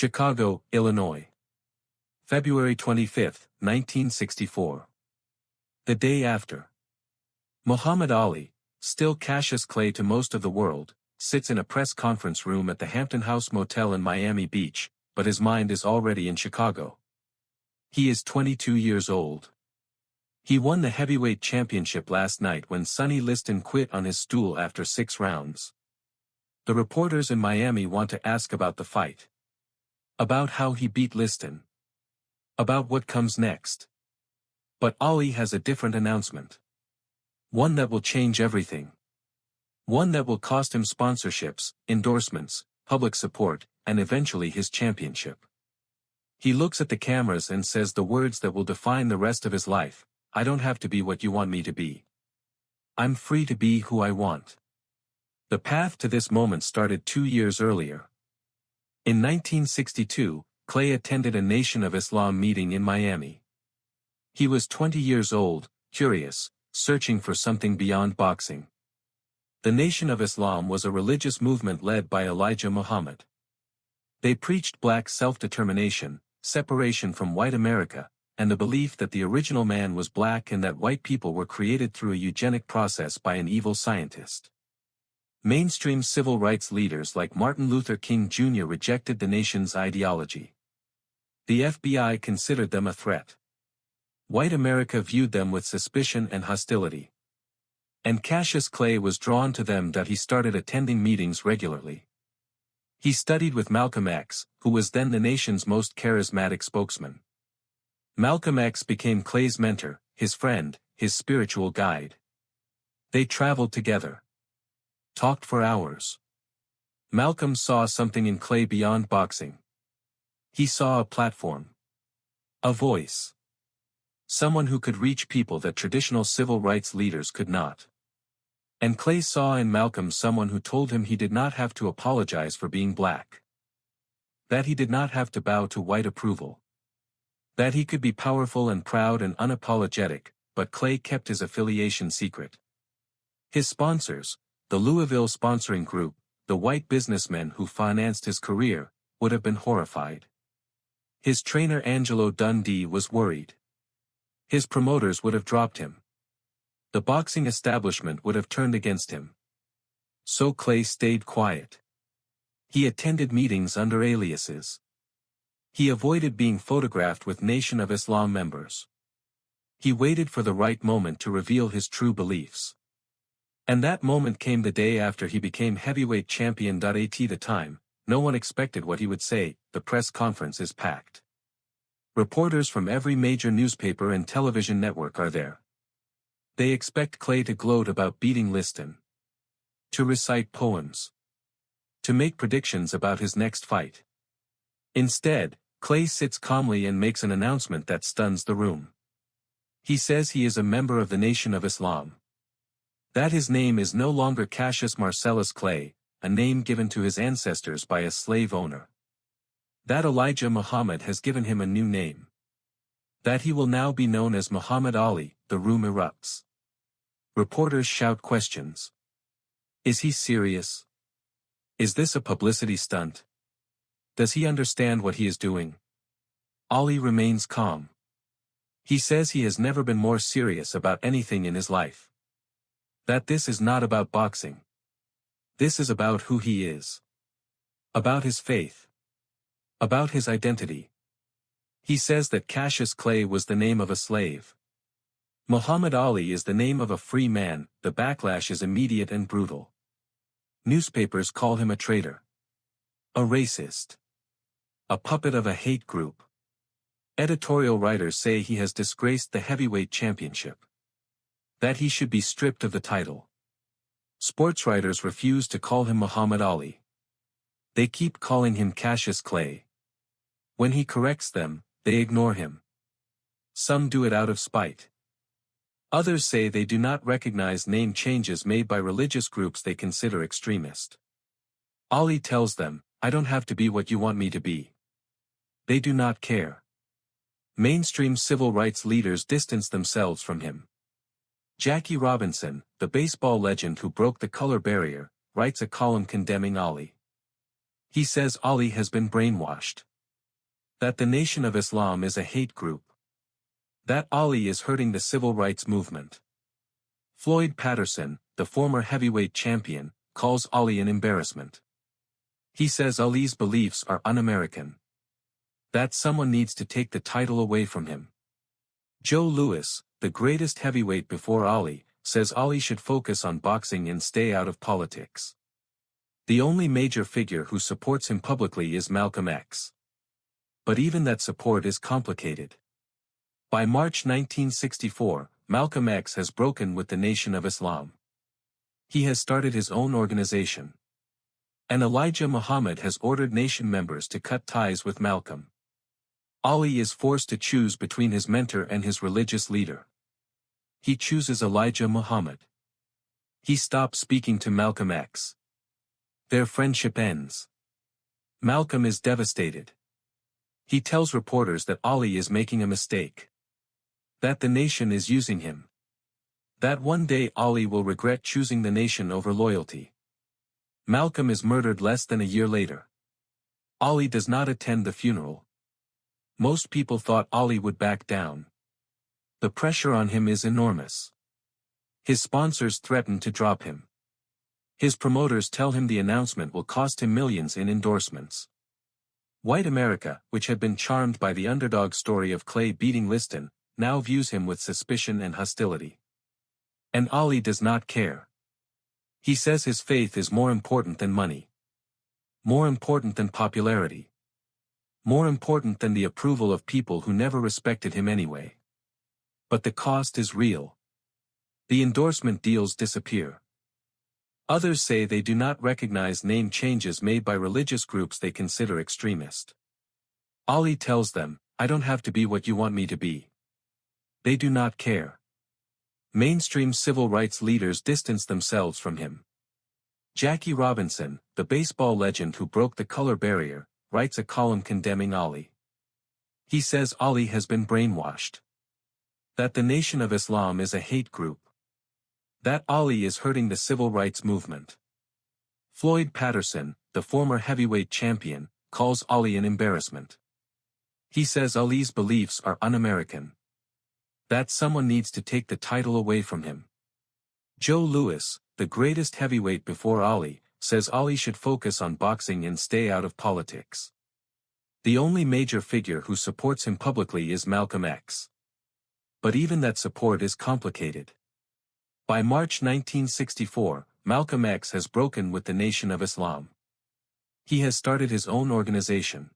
Chicago, Illinois. February 25, 1964. The day after. Muhammad Ali, still Cassius Clay to most of the world, sits in a press conference room at the Hampton House Motel in Miami Beach, but his mind is already in Chicago. He is 22 years old. He won the heavyweight championship last night when Sonny Liston quit on his stool after 6 rounds. The reporters in Miami want to ask about the fight. About how he beat Liston. About what comes next. But Ali has a different announcement. One that will change everything. One that will cost him sponsorships, endorsements, public support, and eventually his championship. He looks at the cameras and says the words that will define the rest of his life: I don't have to be what you want me to be. I'm free to be who I want. The path to this moment started 2 years earlier. In 1962, Clay attended a Nation of Islam meeting in Miami. He was 20 years old, curious, searching for something beyond boxing. The Nation of Islam was a religious movement led by Elijah Muhammad. They preached black self-determination, separation from white America, and the belief that the original man was black and that white people were created through a eugenic process by an evil scientist. Mainstream civil rights leaders like Martin Luther King Jr. rejected the nation's ideology. The FBI considered them a threat. White America viewed them with suspicion and hostility. And Cassius Clay was drawn to them that he started attending meetings regularly. He studied with Malcolm X, who was then the nation's most charismatic spokesman. Malcolm X became Clay's mentor, his friend, his spiritual guide. They traveled together. Talked for hours. Malcolm saw something in Clay beyond boxing. He saw a platform. A voice. Someone who could reach people that traditional civil rights leaders could not. And Clay saw in Malcolm someone who told him he did not have to apologize for being black. That he did not have to bow to white approval. That he could be powerful and proud and unapologetic, but Clay kept his affiliation secret. His sponsors, the Louisville sponsoring group, the white businessmen who financed his career, would have been horrified. His trainer Angelo Dundee was worried. His promoters would have dropped him. The boxing establishment would have turned against him. So Clay stayed quiet. He attended meetings under aliases. He avoided being photographed with Nation of Islam members. He waited for the right moment to reveal his true beliefs. And that moment came the day after he became heavyweight champion. At the time, no one expected what he would say. The press conference is packed. Reporters from every major newspaper and television network are there. They expect Clay to gloat about beating Liston. To recite poems. To make predictions about his next fight. Instead, Clay sits calmly and makes an announcement that stuns the room. He says he is a member of the Nation of Islam. That his name is no longer Cassius Marcellus Clay, a name given to his ancestors by a slave owner. That Elijah Muhammad has given him a new name. That he will now be known as Muhammad Ali. The room erupts. Reporters shout questions. Is he serious? Is this a publicity stunt? Does he understand what he is doing? Ali remains calm. He says he has never been more serious about anything in his life. That this is not about boxing. This is about who he is. About his faith. About his identity. He says that Cassius Clay was the name of a slave. Muhammad Ali is the name of a free man. The backlash is immediate and brutal. Newspapers call him a traitor. A racist. A puppet of a hate group. Editorial writers say he has disgraced the heavyweight championship. That he should be stripped of the title. Sports writers refuse to call him Muhammad Ali. They keep calling him Cassius Clay. When he corrects them, they ignore him. Some do it out of spite. Others say they do not recognize name changes made by religious groups they consider extremist. Ali tells them, I don't have to be what you want me to be. They do not care. Mainstream civil rights leaders distance themselves from him. Jackie Robinson, the baseball legend who broke the color barrier, writes a column condemning Ali. He says Ali has been brainwashed. That the Nation of Islam is a hate group. That Ali is hurting the civil rights movement. Floyd Patterson, the former heavyweight champion, calls Ali an embarrassment. He says Ali's beliefs are un-American. That someone needs to take the title away from him. Joe Louis, the greatest heavyweight before Ali, says Ali should focus on boxing and stay out of politics. The only major figure who supports him publicly is Malcolm X. But even that support is complicated. By March 1964, Malcolm X has broken with the Nation of Islam. He has started his own organization. And Elijah Muhammad has ordered nation members to cut ties with Malcolm. Ali is forced to choose between his mentor and his religious leader. He chooses Elijah Muhammad. He stops speaking to Malcolm X. Their friendship ends. Malcolm is devastated. He tells reporters that Ali is making a mistake. That the nation is using him. That one day Ali will regret choosing the nation over loyalty. Malcolm is murdered less than a year later. Ali does not attend the funeral. Most people thought Ali would back down. The pressure on him is enormous. His sponsors threaten to drop him. His promoters tell him the announcement will cost him millions in endorsements. White America, which had been charmed by the underdog story of Clay beating Liston, now views him with suspicion and hostility. And Ali does not care. He says his faith is more important than money. More important than popularity. More important than the approval of people who never respected him anyway. But the cost is real. The endorsement deals disappear. Others say they do not recognize name changes made by religious groups they consider extremist. Ali tells them, "I don't have to be what you want me to be." They do not care. Mainstream civil rights leaders distance themselves from him. Jackie Robinson, the baseball legend who broke the color barrier, writes a column condemning Ali. He says Ali has been brainwashed. That the Nation of Islam is a hate group. That Ali is hurting the civil rights movement. Floyd Patterson, the former heavyweight champion, calls Ali an embarrassment. He says Ali's beliefs are un-American. That someone needs to take the title away from him. Joe Louis, the greatest heavyweight before Ali, says Ali should focus on boxing and stay out of politics. The only major figure who supports him publicly is Malcolm X. But even that support is complicated. By March 1964, Malcolm X has broken with the Nation of Islam. He has started his own organization.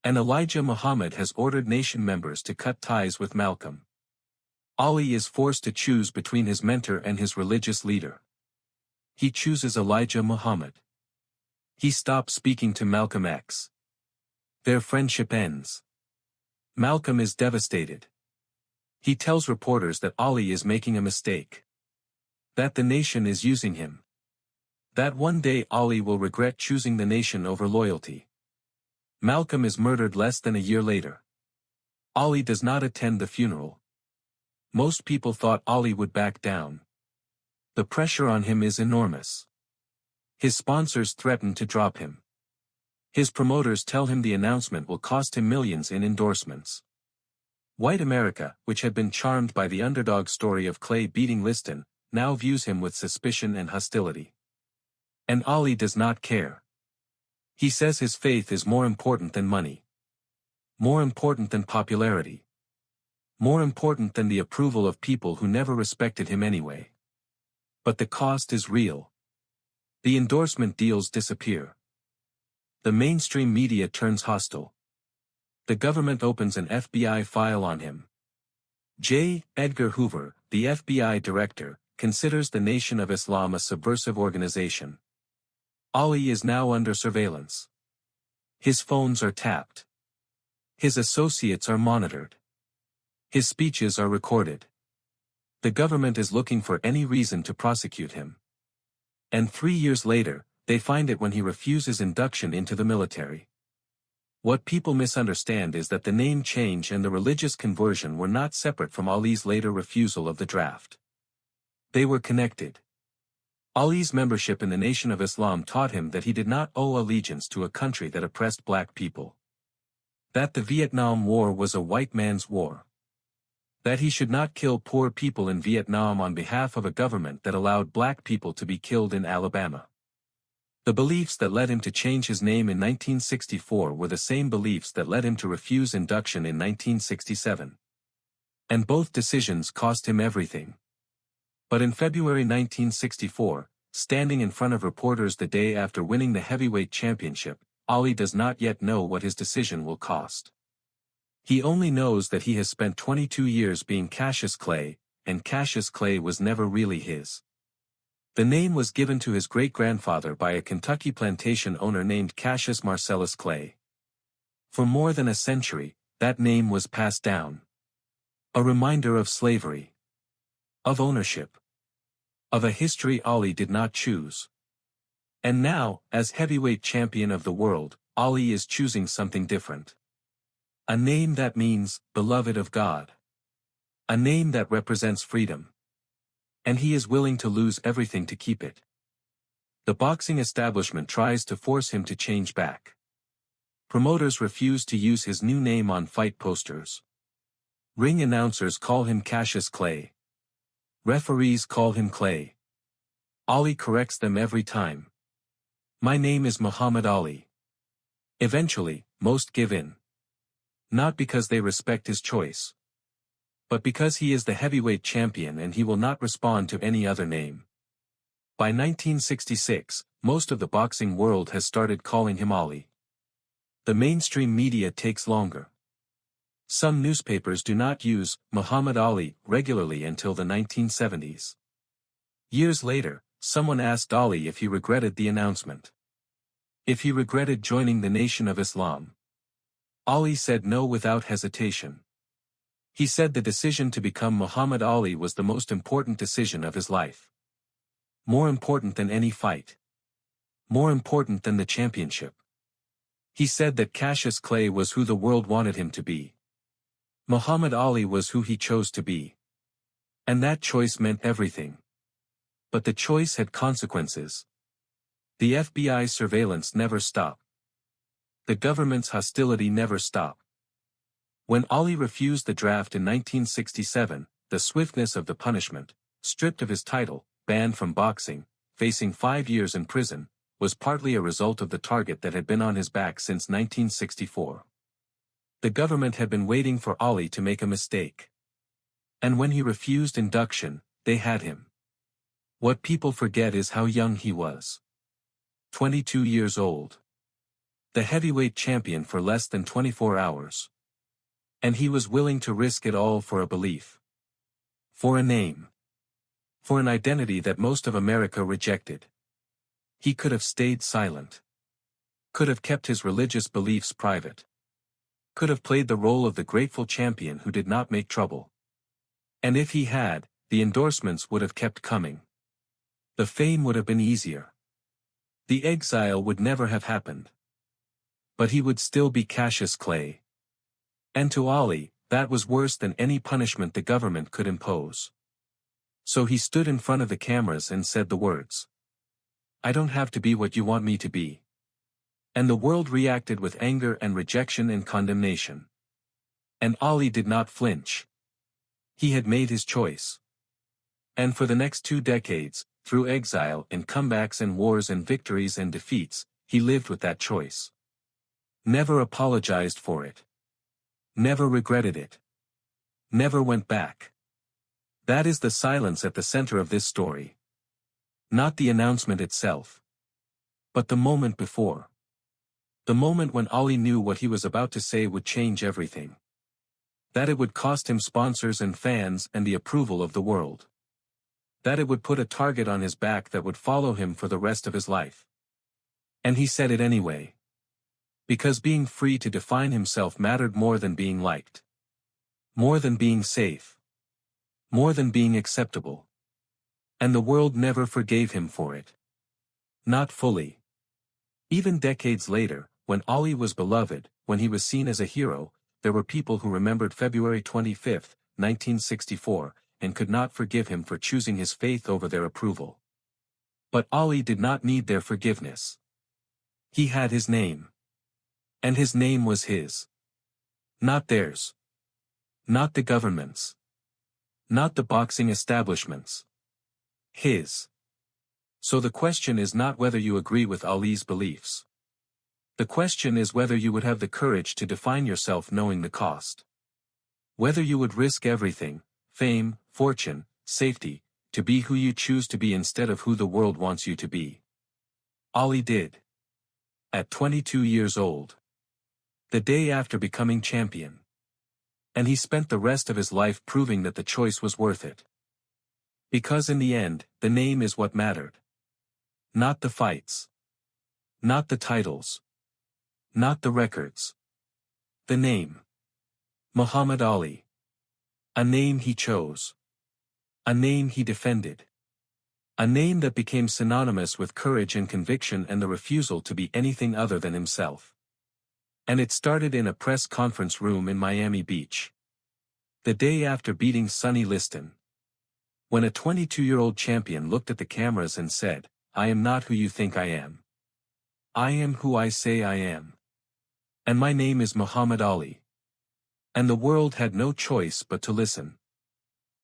And Elijah Muhammad has ordered nation members to cut ties with Malcolm. Ali is forced to choose between his mentor and his religious leader. He chooses Elijah Muhammad. He stops speaking to Malcolm X. Their friendship ends. Malcolm is devastated. He tells reporters that Ali is making a mistake. That the nation is using him. That one day Ali will regret choosing the nation over loyalty. Malcolm is murdered less than a year later. Ali does not attend the funeral. Most people thought Ali would back down. The pressure on him is enormous. His sponsors threaten to drop him. His promoters tell him the announcement will cost him millions in endorsements. White America, which had been charmed by the underdog story of Clay beating Liston, now views him with suspicion and hostility. And Ali does not care. He says his faith is more important than money. More important than popularity. More important than the approval of people who never respected him anyway. But the cost is real. The endorsement deals disappear. The mainstream media turns hostile. The government opens an FBI file on him. J. Edgar Hoover, the FBI director, considers the Nation of Islam a subversive organization. Ali is now under surveillance. His phones are tapped. His associates are monitored. His speeches are recorded. The government is looking for any reason to prosecute him. And 3 years later, they find it when he refuses induction into the military. What people misunderstand is that the name change and the religious conversion were not separate from Ali's later refusal of the draft. They were connected. Ali's membership in the Nation of Islam taught him that he did not owe allegiance to a country that oppressed black people. That the Vietnam War was a white man's war. That he should not kill poor people in Vietnam on behalf of a government that allowed black people to be killed in Alabama. The beliefs that led him to change his name in 1964 were the same beliefs that led him to refuse induction in 1967. And both decisions cost him everything. But in February 1964, standing in front of reporters the day after winning the heavyweight championship, Ali does not yet know what his decision will cost. He only knows that he has spent 22 years being Cassius Clay, and Cassius Clay was never really his. The name was given to his great-grandfather by a Kentucky plantation owner named Cassius Marcellus Clay. For more than a century, that name was passed down. A reminder of slavery. Of ownership. Of a history Ali did not choose. And now, as heavyweight champion of the world, Ali is choosing something different. A name that means, beloved of God. A name that represents freedom. And he is willing to lose everything to keep it. The boxing establishment tries to force him to change back. Promoters refuse to use his new name on fight posters. Ring announcers call him Cassius Clay. Referees call him Clay. Ali corrects them every time. My name is Muhammad Ali. Eventually, most give in. Not because they respect his choice. But because he is the heavyweight champion and he will not respond to any other name. By 1966, most of the boxing world has started calling him Ali. The mainstream media takes longer. Some newspapers do not use Muhammad Ali regularly until the 1970s. Years later, someone asked Ali if he regretted the announcement. If he regretted joining the Nation of Islam. Ali said no without hesitation. He said the decision to become Muhammad Ali was the most important decision of his life. More important than any fight. More important than the championship. He said that Cassius Clay was who the world wanted him to be. Muhammad Ali was who he chose to be. And that choice meant everything. But the choice had consequences. The FBI surveillance never stopped. The government's hostility never stopped. When Ali refused the draft in 1967, the swiftness of the punishment, stripped of his title, banned from boxing, facing 5 years in prison, was partly a result of the target that had been on his back since 1964. The government had been waiting for Ali to make a mistake. And when he refused induction, they had him. What people forget is how young he was. 22 years old. The heavyweight champion for less than 24 hours. And he was willing to risk it all for a belief. For a name. For an identity that most of America rejected. He could have stayed silent. Could have kept his religious beliefs private. Could have played the role of the grateful champion who did not make trouble. And if he had, the endorsements would have kept coming. The fame would have been easier. The exile would never have happened. But he would still be Cassius Clay. And to Ali, that was worse than any punishment the government could impose. So he stood in front of the cameras and said the words. I don't have to be what you want me to be. And the world reacted with anger and rejection and condemnation. And Ali did not flinch. He had made his choice. And for the next 2 decades, through exile and comebacks and wars and victories and defeats, he lived with that choice. Never apologized for it. Never regretted it. Never went back. That is the silence at the center of this story. Not the announcement itself. But the moment before. The moment when Ali knew what he was about to say would change everything. That it would cost him sponsors and fans and the approval of the world. That it would put a target on his back that would follow him for the rest of his life. And he said it anyway. Because being free to define himself mattered more than being liked. More than being safe. More than being acceptable. And the world never forgave him for it. Not fully. Even decades later, when Ali was beloved, when he was seen as a hero, there were people who remembered February 25, 1964, and could not forgive him for choosing his faith over their approval. But Ali did not need their forgiveness. He had his name. And his name was his. Not theirs. Not the government's. Not the boxing establishment's. His. So the question is not whether you agree with Ali's beliefs. The question is whether you would have the courage to define yourself knowing the cost. Whether you would risk everything, fame, fortune, safety, to be who you choose to be instead of who the world wants you to be. Ali did. At 22 years old. The day after becoming champion. And he spent the rest of his life proving that the choice was worth it. Because in the end, the name is what mattered. Not the fights. Not the titles. Not the records. The name. Muhammad Ali. A name he chose. A name he defended. A name that became synonymous with courage and conviction and the refusal to be anything other than himself. And it started in a press conference room in Miami Beach. The day after beating Sonny Liston. When a 22-year-old champion looked at the cameras and said, "I am not who you think I am. I am who I say I am. And my name is Muhammad Ali." And the world had no choice but to listen.